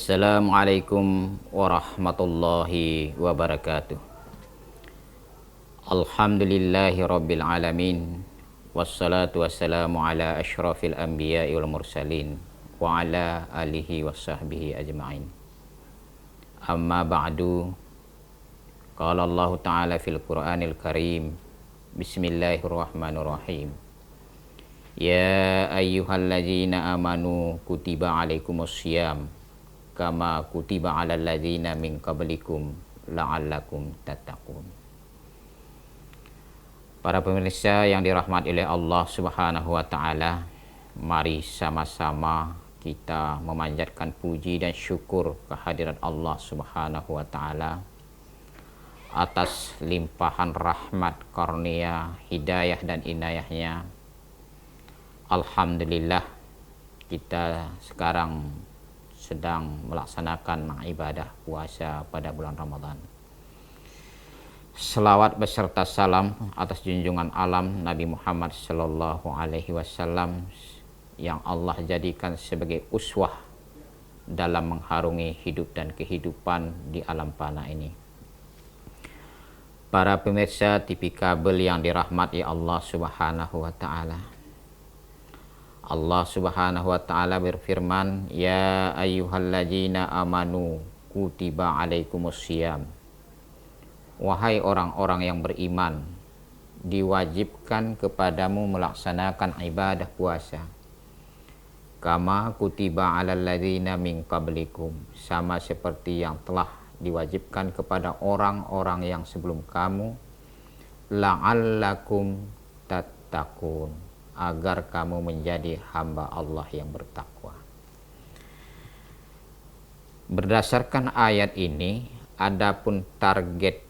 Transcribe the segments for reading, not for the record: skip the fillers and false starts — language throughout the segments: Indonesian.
Assalamualaikum warahmatullahi wabarakatuh. Alhamdulillahi rabbil alamin. Wassalatu wassalamu ala asyrafil anbiya'i wal mursalin wa ala alihi wa sahbihi ajma'in. Amma ba'du. Qala Allah Ta'ala fil Qur'anil Karim. Bismillahirrahmanirrahim. Ya ayyuhalladzina amanu kutiba alaikumus syiyam kama kutiba alal ladzina min qablikum la'allakum tattaqun. Para pemirsa yang dirahmati oleh Allah Subhanahu wa taala, mari sama-sama kita memanjatkan puji dan syukur kehadirat Allah Subhanahu wa taala atas limpahan rahmat, karunia, hidayah dan inayahnya. Alhamdulillah, kita sekarang sedang melaksanakan ibadah puasa pada bulan Ramadan. Selawat beserta salam atas junjungan alam Nabi Muhammad Sallallahu Alaihi Wasallam yang Allah jadikan sebagai uswah dalam mengharungi hidup dan kehidupan di alam fana ini. Para pemirsa TV kabel yang dirahmati Allah Subhanahu wa taala. Allah Subhanahu wa taala berfirman, ya ayyuhalladzina amanu kutiba alaikumus syiyam. Wahai orang-orang yang beriman, diwajibkan kepadamu melaksanakan ibadah puasa. Kama kutiba alal ladzina min qablikum, sama seperti yang telah diwajibkan kepada orang-orang yang sebelum kamu, la'allakum tattaqun, agar kamu menjadi hamba Allah yang bertakwa. Berdasarkan ayat ini, adapun target,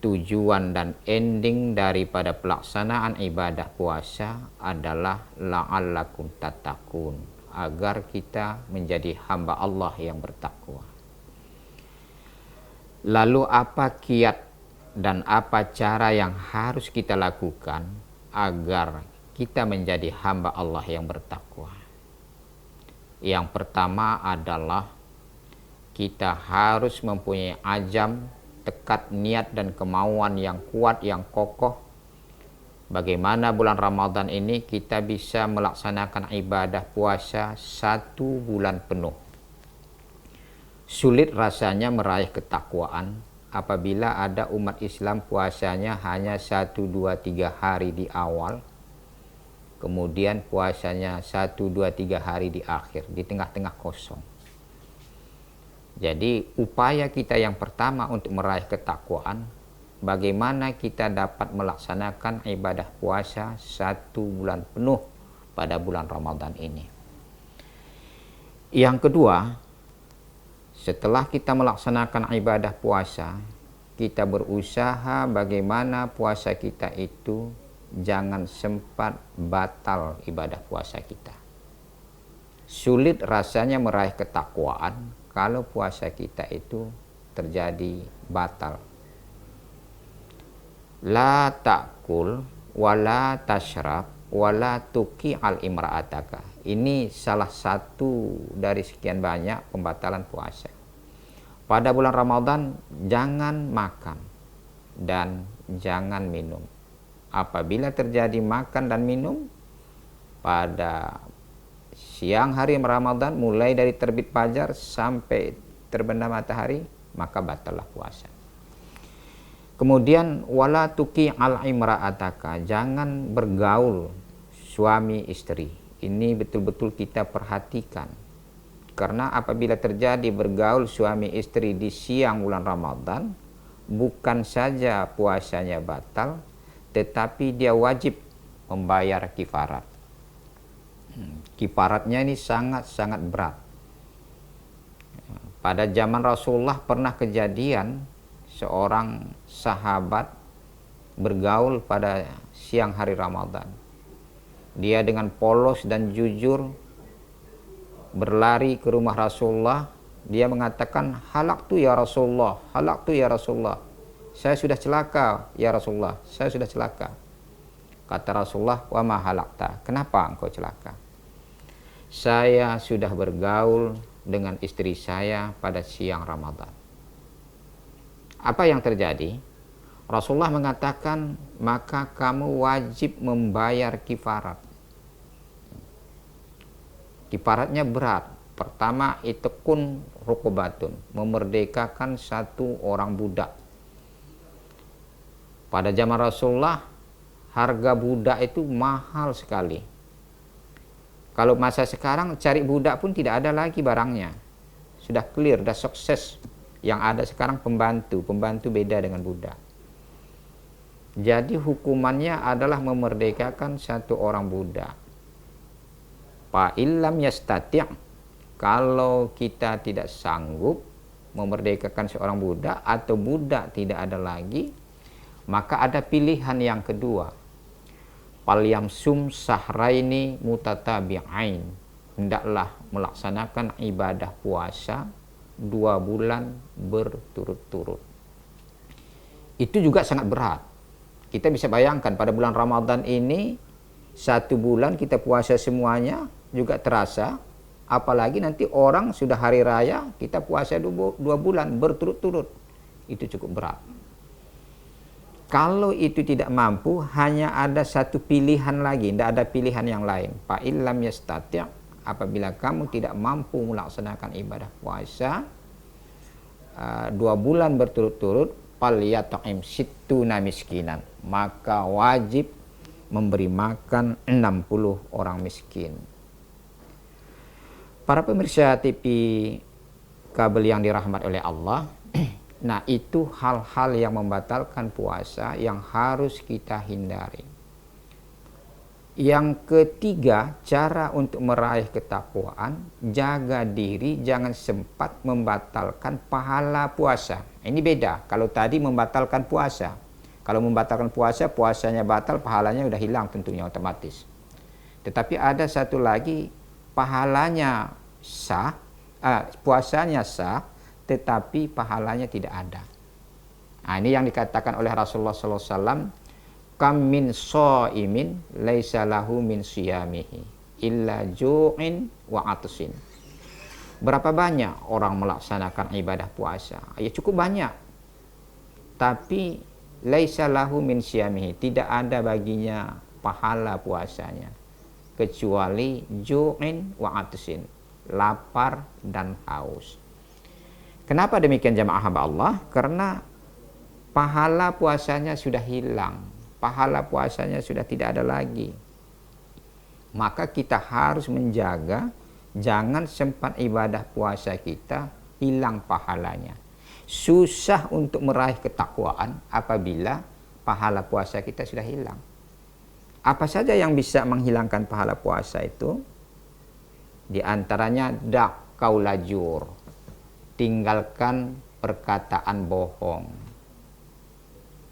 tujuan dan ending daripada pelaksanaan ibadah puasa adalah la'allakum tattaqun, agar kita menjadi hamba Allah yang bertakwa. Lalu apa kiat dan apa cara yang harus kita lakukan agar kita menjadi hamba Allah yang bertakwa? Yang pertama adalah kita harus mempunyai azam, tekad, niat dan kemauan yang kuat, yang kokoh. Bagaimana bulan Ramadan ini kita bisa melaksanakan ibadah puasa 1 bulan penuh. Sulit rasanya meraih ketakwaan apabila ada umat Islam puasanya hanya 1, 2, 3 hari di awal, kemudian puasanya 1, 2, 3 hari di akhir, di tengah-tengah kosong. Jadi upaya kita yang pertama untuk meraih ketakwaan, bagaimana kita dapat melaksanakan ibadah puasa 1 bulan penuh pada bulan Ramadan ini. Yang kedua, setelah kita melaksanakan ibadah puasa, kita berusaha bagaimana puasa kita itu jangan sempat batal ibadah puasa kita. Sulit rasanya meraih ketakwaan kalau puasa kita itu terjadi batal. La ta'kul wala tashrab wala tuki al imra'ataka. Ini salah satu dari sekian banyak pembatalan puasa. Pada bulan Ramadan jangan makan dan jangan minum. Apabila terjadi makan dan minum pada siang hari Ramadan, mulai dari terbit fajar sampai terbenam matahari, maka batallah puasa. Kemudian wala tuki al imra'ataka, jangan bergaul suami istri. Ini betul-betul kita perhatikan, karena apabila terjadi bergaul suami istri di siang bulan Ramadan, bukan saja puasanya batal, tetapi dia wajib membayar kifarat. Kifaratnya ini sangat-sangat berat. Pada zaman Rasulullah pernah kejadian seorang sahabat bergaul pada siang hari Ramadan. Dia dengan polos dan jujur berlari ke rumah Rasulullah. Dia mengatakan, halaktu ya Rasulullah, halaktu ya Rasulullah. Saya sudah celaka ya Rasulullah, saya sudah celaka. Kata Rasulullah, wa ma halakta, kenapa engkau celaka? Saya sudah bergaul dengan istri saya pada siang Ramadan. Apa yang terjadi? Rasulullah mengatakan, maka kamu wajib membayar kifarat. Kifaratnya berat. Pertama, itekun rukubatun, memerdekakan satu orang budak. Pada zaman Rasulullah, harga budak itu mahal sekali. Kalau masa sekarang cari budak pun tidak ada lagi barangnya. Sudah clear, sudah sukses. Yang ada sekarang pembantu beda dengan budak. Jadi hukumannya adalah memerdekakan satu orang budak. Fa illam yastati', kalau kita tidak sanggup memerdekakan seorang budak atau budak tidak ada lagi, maka ada pilihan yang kedua. Fal yamsum sahraini mutatabi'ain, hendaklah melaksanakan ibadah puasa 2 bulan berturut-turut. Itu juga sangat berat. Kita bisa bayangkan pada bulan Ramadan ini 1 bulan kita puasa semuanya juga terasa, apalagi nanti orang sudah hari raya kita puasa 2 bulan berturut-turut. Itu cukup berat. Kalau itu tidak mampu, hanya ada satu pilihan lagi, tidak ada pilihan yang lain. Fa illam yastati', apabila kamu tidak mampu melaksanakan ibadah puasa 2 bulan berturut-turut, falyat'im sittuna miskinan, maka wajib memberi makan 60 orang miskin. Para pemirsa TV kabel yang dirahmati oleh Allah, nah itu hal-hal yang membatalkan puasa yang harus kita hindari. Yang ketiga, cara untuk meraih ketakwaan, jaga diri jangan sempat membatalkan pahala puasa. Ini beda. Kalau tadi membatalkan puasa, kalau membatalkan puasa, puasanya batal, pahalanya udah hilang tentunya otomatis. Tetapi ada satu lagi, pahalanya sah, puasanya sah, tetapi pahalanya tidak ada. Nah, ini yang dikatakan oleh Rasulullah SAW, kam min shaimin laisa lahu min siyamihi illa ju'in wa atsin. Berapa banyak orang melaksanakan ibadah puasa? Ya cukup banyak. Tapi laisa lahu min siyamihi, tidak ada baginya pahala puasanya kecuali ju'in wa atsin, lapar dan haus. Kenapa demikian jamaah hamba Allah? Karena pahala puasanya sudah hilang. Pahala puasanya sudah tidak ada lagi. Maka kita harus menjaga jangan sempat ibadah puasa kita hilang pahalanya. Susah untuk meraih ketakwaan apabila pahala puasa kita sudah hilang. Apa saja yang bisa menghilangkan pahala puasa itu? Di antaranya dak kaulajur, tinggalkan perkataan bohong.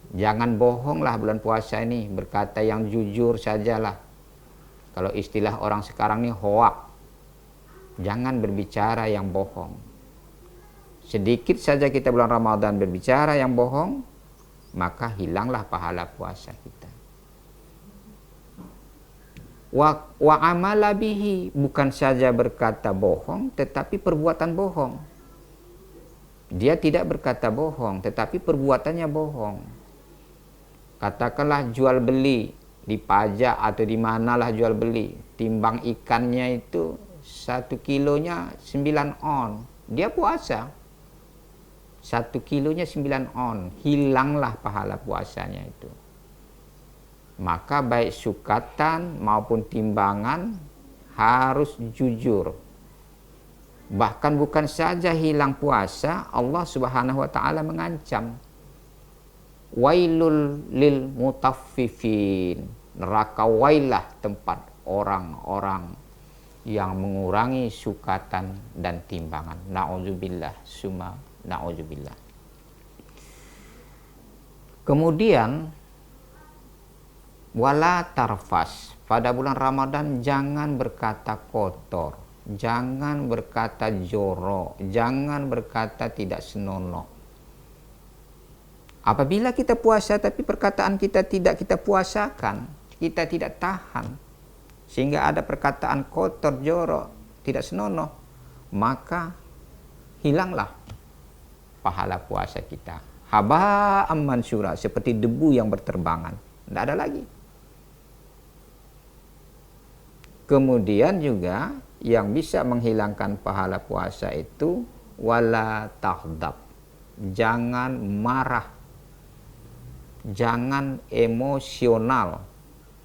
Jangan bohonglah bulan puasa ini, berkata yang jujur sajalah. Kalau istilah orang sekarang ini hoak. Jangan berbicara yang bohong. Sedikit saja kita bulan Ramadan berbicara yang bohong, maka hilanglah pahala puasa kita. Wa amala bihi, bukan saja berkata bohong, tetapi perbuatan bohong. Dia tidak berkata bohong, tetapi perbuatannya bohong. Katakanlah jual beli di pajak atau di manalah jual beli, timbang ikannya itu 1 kilonya 9 on, dia puasa 1 kilonya 9 on, hilanglah pahala puasanya itu. Maka baik sukatan maupun timbangan harus jujur. Bahkan bukan saja hilang puasa, Allah Subhanahu wa taala mengancam, wailul lil mutaffifin, neraka wailah tempat orang-orang yang mengurangi sukatan dan timbangan. Na'udzubillah, summa na'udzubillah. Kemudian wala tarfas, pada bulan Ramadan jangan berkata kotor, jangan berkata jorok, jangan berkata tidak senonoh. Apabila kita puasa tapi perkataan kita tidak kita puasakan, kita tidak tahan, sehingga ada perkataan kotor, jorok, tidak senonoh, maka hilanglah pahala puasa kita. Haba'an mansura, seperti debu yang berterbangan. Tidak ada lagi. Kemudian juga yang bisa menghilangkan pahala puasa itu wala taghdab. Jangan marah. Jangan emosional.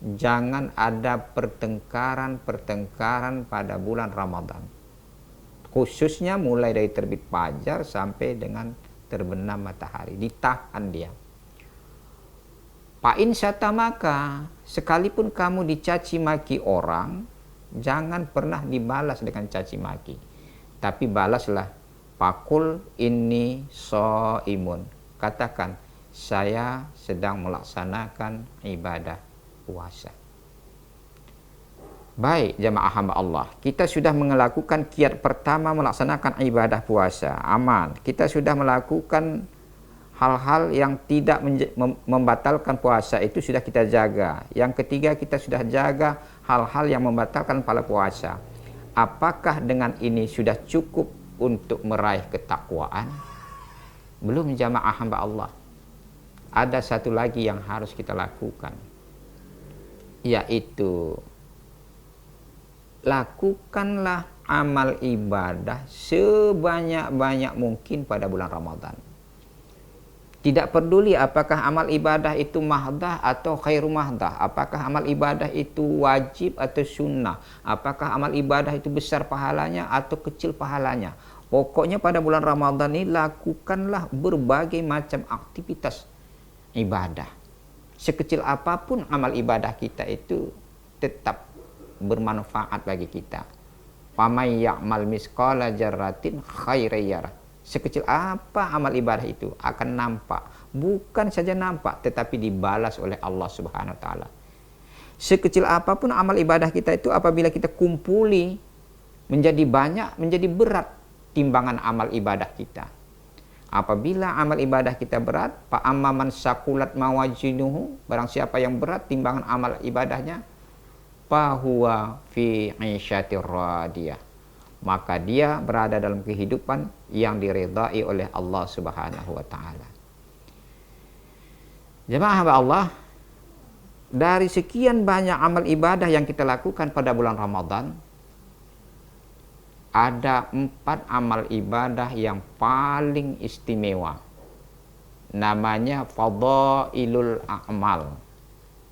Jangan ada pertengkaran-pertengkaran pada bulan Ramadan. Khususnya mulai dari terbit fajar sampai dengan terbenam matahari. Ditahan dia. Fa'in syatamaka, sekalipun kamu dicaci maki orang, jangan pernah dibalas dengan caci maki. Tapi balaslah, fakul inni shaimun. Katakan, saya sedang melaksanakan ibadah puasa. Baik jamaah hamba Allah, kita sudah melakukan kiat pertama melaksanakan ibadah puasa, aman. Kita sudah melakukan hal-hal yang tidak membatalkan puasa, itu sudah kita jaga. Yang ketiga, kita sudah jaga hal-hal yang membatalkan pahala puasa. Apakah dengan ini sudah cukup untuk meraih ketakwaan? Belum jamaah hamba Allah. Ada satu lagi yang harus kita lakukan, yaitu lakukanlah amal ibadah sebanyak-banyak mungkin pada bulan Ramadan. Tidak peduli apakah amal ibadah itu mahdah atau khairu mahdah, apakah amal ibadah itu wajib atau sunnah, apakah amal ibadah itu besar pahalanya atau kecil pahalanya. Pokoknya pada bulan Ramadan ini lakukanlah berbagai macam aktivitas ibadah. Sekecil apapun amal ibadah kita itu tetap bermanfaat bagi kita. Famay ya'mal misqala dzarratin khairan yarah. Sekecil apa amal ibadah itu akan nampak, bukan saja nampak tetapi dibalas oleh Allah Subhanahu wa taala. Sekecil apapun amal ibadah kita itu, apabila kita kumpuli menjadi banyak, menjadi berat timbangan amal ibadah kita. Apabila amal ibadah kita berat, fa amman saqulat mawazinuhu, barang siapa yang berat timbangan amal ibadahnya, fahuwa fi 'isyatir radiyah, maka dia berada dalam kehidupan yang diridai oleh Allah Subhanahu wa taala. Jemaah Allah, dari sekian banyak amal ibadah yang kita lakukan pada bulan Ramadan, ada 4 amal ibadah yang paling istimewa. Namanya fadhailul a'mal.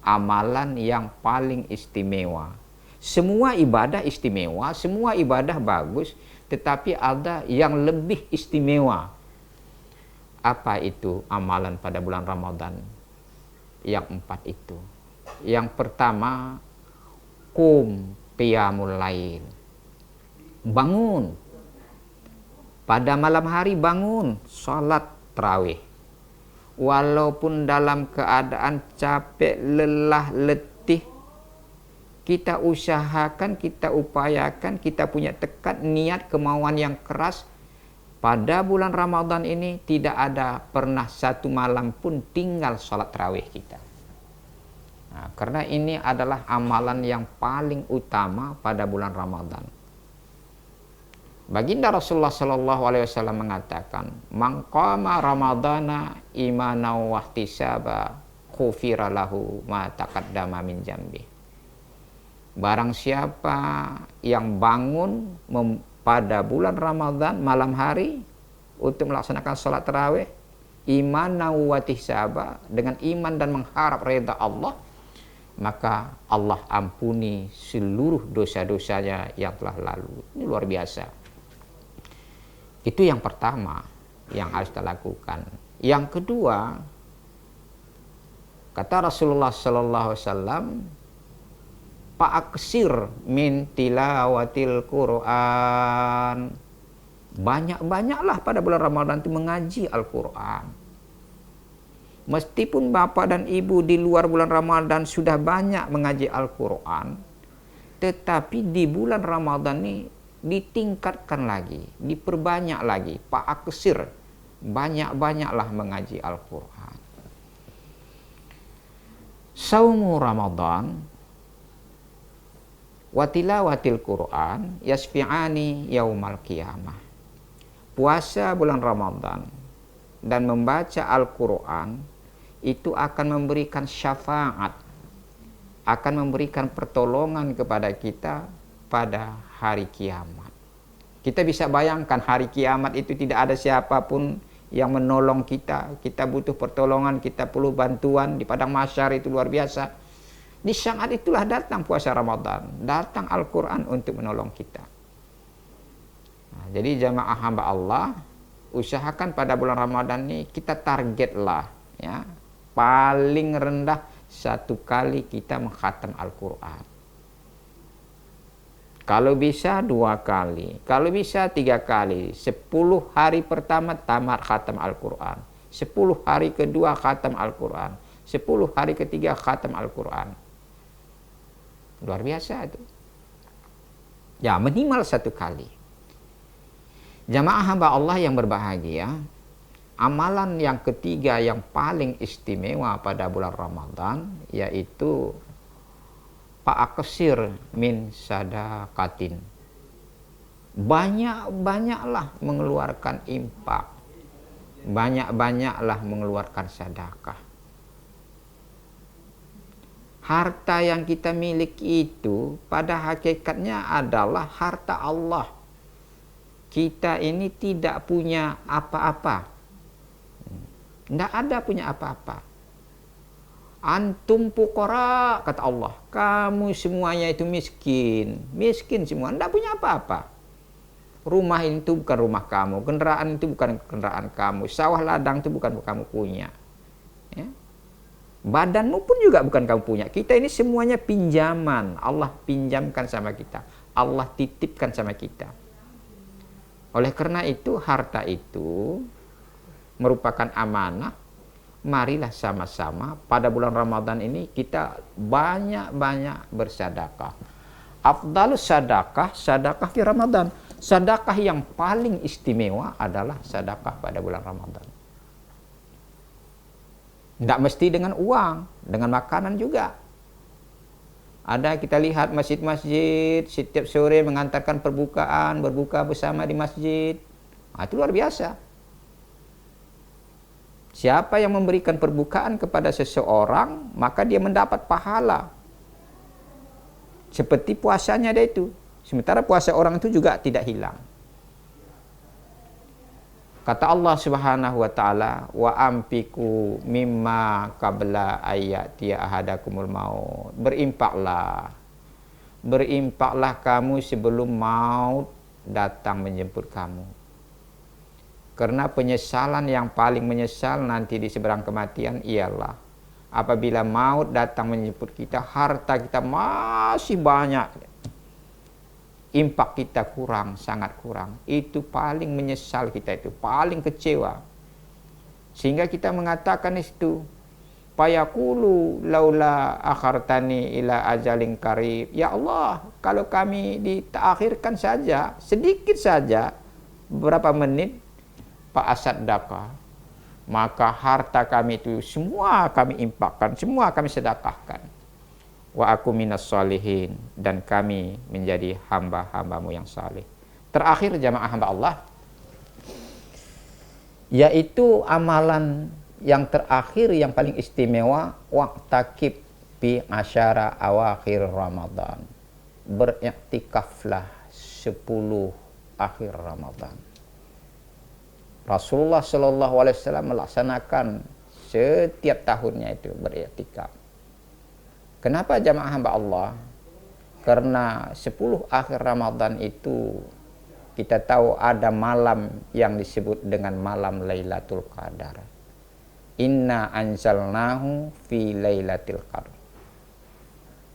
Amalan yang paling istimewa. Semua ibadah istimewa, semua ibadah bagus, tetapi ada yang lebih istimewa. Apa itu amalan pada bulan Ramadan? Yang 4 itu. Yang pertama, qiyamul lail. Bangun. Pada malam hari bangun, sholat tarawih. Walaupun dalam keadaan capek, lelah, letih, kita usahakan, kita upayakan, kita punya tekad, niat, kemauan yang keras. Pada bulan Ramadan ini tidak ada pernah satu malam pun tinggal sholat tarawih kita. Nah, karena ini adalah amalan yang paling utama pada bulan Ramadan. Baginda Rasulullah Shallallahu Alaihi Wasallam mengatakan, "Man qama Ramadana imanan wa ihtisaba, ghufira lahu ma taqaddama min dzambi." Barang siapa yang bangun pada bulan Ramadan malam hari untuk melaksanakan sholat tarawih, imanan wa ihtisaba, dengan iman dan mengharap redha Allah, maka Allah ampuni seluruh dosa-dosanya yang telah lalu. Ini luar biasa. Itu yang pertama yang harus kita lakukan. Yang kedua, kata Rasulullah Sallallahu Alaihi Wasallam, fa'aksir min tilawatil Quran. Banyak-banyaklah pada bulan Ramadan itu mengaji Al-Quran. Meskipun bapak dan ibu di luar bulan Ramadan sudah banyak mengaji Al-Quran, tetapi di bulan Ramadan ini ditingkatkan lagi, diperbanyak lagi. Fa'aksir, banyak-banyaklah mengaji Al-Quran. Saumu Ramadan Wa tilawatil Qur'an yasfi'ani yaumal qiyamah. Puasa bulan Ramadan dan membaca Al-Quran itu akan memberikan syafaat, akan memberikan pertolongan kepada kita pada hari kiamat. Kita bisa bayangkan hari kiamat itu tidak ada siapapun yang menolong kita. Kita butuh pertolongan, kita perlu bantuan di padang mahsyar, itu luar biasa. Di saat itulah datang puasa Ramadan, datang Al-Quran untuk menolong kita. Nah, jadi jamaah hamba Allah, usahakan pada bulan Ramadan ini kita targetlah, ya, paling rendah 1 kali kita mengkhatam Al-Quran. Kalau bisa 2 kali, kalau bisa 3 kali. 10 hari pertama tamat khatam Al-Quran, 10 hari kedua khatam Al-Quran, 10 hari ketiga khatam Al-Quran. Luar biasa itu. Ya, minimal 1 kali. Jamaah hamba Allah yang berbahagia, amalan yang ketiga yang paling istimewa pada bulan Ramadan yaitu fa'aksir min sadaqatin. Banyak-banyaklah mengeluarkan infak, banyak-banyaklah mengeluarkan sedekah. Harta yang kita miliki itu pada hakikatnya adalah harta Allah. Kita ini tidak punya apa-apa. Tidak ada punya apa-apa. Antum fuqara, kata Allah. Kamu semuanya itu miskin. Miskin semua, tidak punya apa-apa. Rumah itu bukan rumah kamu. Kendaraan itu bukan kendaraan kamu. Sawah ladang itu bukan kamu punya. Ya. Badanmu pun juga bukan kamu punya. Kita ini semuanya pinjaman. Allah pinjamkan sama kita. Allah titipkan sama kita. Oleh karena itu, harta itu merupakan amanah. Marilah sama-sama pada bulan Ramadan ini kita banyak-banyak bersedekah. Afdalus sedekah, sedekah di Ramadan. Sedekah yang paling istimewa adalah sedekah pada bulan Ramadan. Tidak mesti dengan uang, dengan makanan juga. Ada kita lihat masjid-masjid setiap sore mengantarkan perbukaan, berbuka bersama di masjid. Nah, itu luar biasa. Siapa yang memberikan perbukaan kepada seseorang, maka dia mendapat pahala. Seperti puasanya dia itu. Sementara puasa orang itu juga tidak hilang. Kata Allah Subhanahu wa taala, wa ampiku mimma qabla ayatiya ahadakumul maut. Berinfaklah. Berinfaklah kamu sebelum maut datang menjemput kamu. Karena penyesalan yang paling menyesal nanti di seberang kematian ialah apabila maut datang menjemput kita, harta kita masih banyak. Impak kita kurang, sangat kurang. Itu paling menyesal kita itu, paling kecewa. Sehingga kita mengatakan itu, fayaqulu laula akhartani ila ajalin qarib. Ya Allah, kalau kami ditakhirkan saja, sedikit saja, beberapa menit, Pak Asaddaqah, maka harta kami itu semua kami impakkan, semua kami sedekahkan. Wa aku minas sholihin, dan kami menjadi hamba-hambamu yang saleh. Terakhir jamaah hamba Allah, yaitu amalan yang terakhir yang paling istimewa, waqtakib fi asyara awakhir Ramadan. Beriktikaflah 10 akhir Ramadan. Rasulullah SAW melaksanakan setiap tahunnya itu beriktikaf. Kenapa jamaah hamba Allah? Karena 10 akhir Ramadan itu kita tahu ada malam yang disebut dengan malam Lailatul Qadar. Inna anzalnahu fi Lailatul Qadar.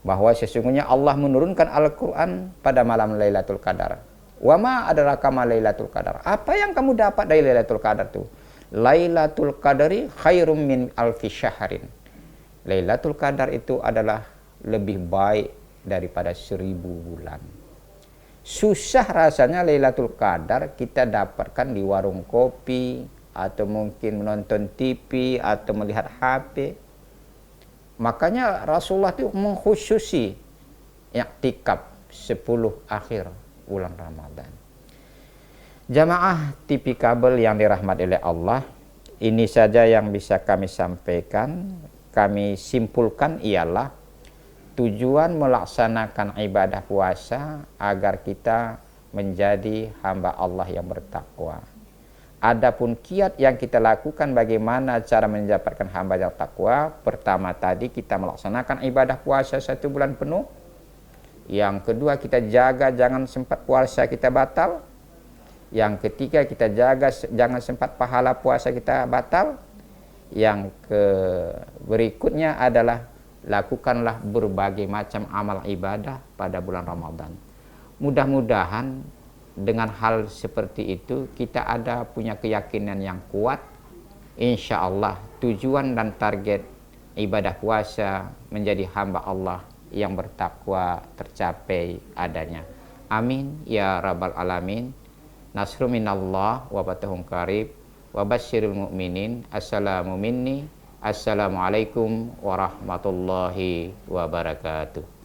Bahwa sesungguhnya Allah menurunkan Al-Quran pada malam Lailatul Qadar. Wa ma adraka ma Lailatul Qadar. Apa yang kamu dapat dari Lailatul Qadar itu? Lailatul Qadari khairum min alfi syahrin. Lailatul Qadar itu adalah lebih baik daripada 1000 bulan. Susah rasanya Lailatul Qadar kita dapatkan di warung kopi, atau mungkin menonton TV, atau melihat HP. Makanya Rasulullah itu mengkhususi i'tikaf 10 akhir bulan Ramadan. Jamaah TV kabel yang dirahmati oleh Allah, ini saja yang bisa kami sampaikan. Kami simpulkan ialah tujuan melaksanakan ibadah puasa agar kita menjadi hamba Allah yang bertakwa. Adapun kiat yang kita lakukan bagaimana cara mendapatkan hamba yang takwa, pertama tadi kita melaksanakan ibadah puasa 1 bulan penuh. Yang kedua, kita jaga jangan sempat puasa kita batal. Yang ketiga, kita jaga jangan sempat pahala puasa kita batal. Yang berikutnya adalah lakukanlah berbagai macam amal ibadah pada bulan Ramadan. Mudah-mudahan dengan hal seperti itu kita ada punya keyakinan yang kuat. Insya Allah tujuan dan target ibadah puasa menjadi hamba Allah yang bertakwa tercapai adanya. Amin ya rabbal alamin. Nasru minallah wa fatahun qarib wa basyiril mu'minin. Assalamu minni. Assalamualaikum warahmatullahi wabarakatuh.